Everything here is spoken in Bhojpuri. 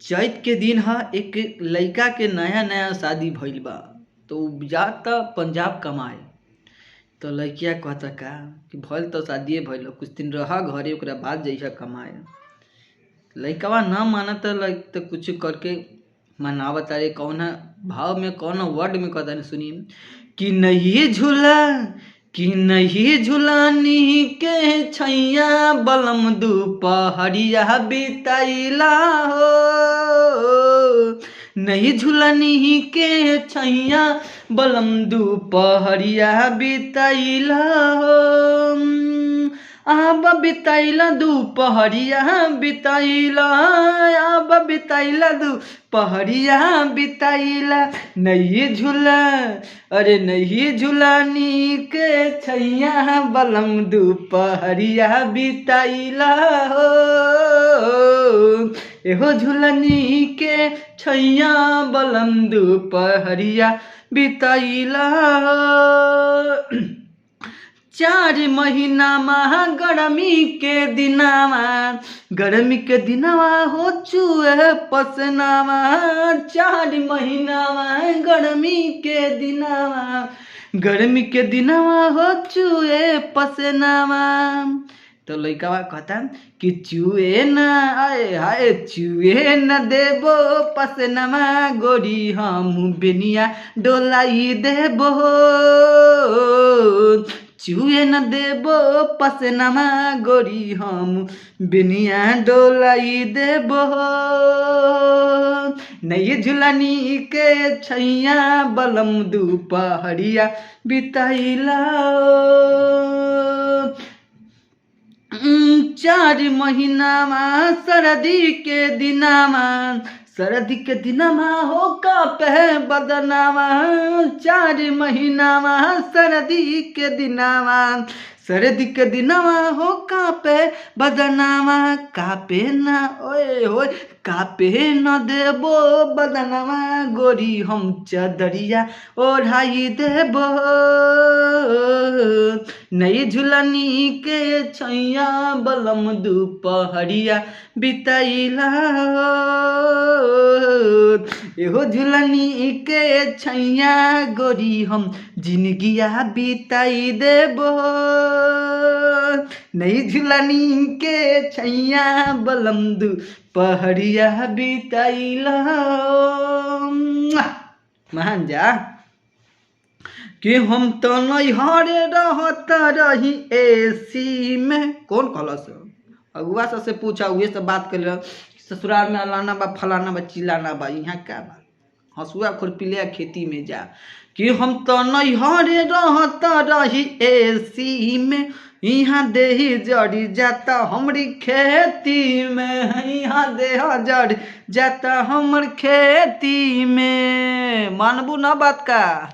चैत के दिन ह एक लइका के नया नया शादी भइल बा। तो उ जाता पंजाब कमाए। तो लइकिया कहता का कि भइल तो शादिये भइल कुछ दिन रह घरे ओकरा बाद जइहा कमाए। लइकवा ना मानता तो कुछ करके मनावता रे कौना भाव में कौना वर्ड में कहता सुनी कि नहीं झुलानी के छैया बलम दुपहरिया बिताइला हो। नहीं झुलानी के छैया बलम दुपहरिया बिताइला हो। आब बिताइला दुपहरिया बिताइला, आब बिताइला दुपहरिया बिताइला। नहीं झूला अरे नहीं झुलानी के छैया बलम दुपहरिया बिताइला हो। एहो झुलनी के छैया बलम दुपहरिया बिताइला हो। 4 महीना गर्मी के दिनावा हो चुए पसनावा। 4 महीना गर्मी के दिनावा हो चुए पसनावा। तो लइकावा कहता कि चुए ना आए हाय चुए न देबो पसनमा गोरी हम बेनिया डोलाई देबो। चुए न देबो पसनमा गोरी हम बेनिया डोलाई देबो। नहीं झुलानी के छैया बलम दुपहरिया बिताइला। 4 महीना सरदी के दिनामा हो कापे बदनामा। 4 महीना सरदी के दिनामा हो कापे बदनामा। कापे ना ओए होए कापे न देबो बदनामा गोरी हम चदरिया ओढ़ाई देबो। नहीं झुलनी के छैया बलम दुपहरिया बिताइला। एहो झुलनी के छैया गोरी हम जिंदगिया बिताई देबो। नहीं झुलनी के छैया बलम दुपहरिया बिताइला। मान जा कि हम तो नैहरे रहता रही एसी में। कौन कहलस अगुआ से पूछा उहे से बात कर ससुराल में अलाना बा फलाना बा चिलाना बा यहाँ क्या बा। हंसुआ खुरपी खेती में जा कि हम तो नैहरे रहता रही एसी में। यहाँ देही जड़ी जाता हमरी खेती में। यहाँ देह जड़ी जाता हमर खेती में। मानबू ना बात का।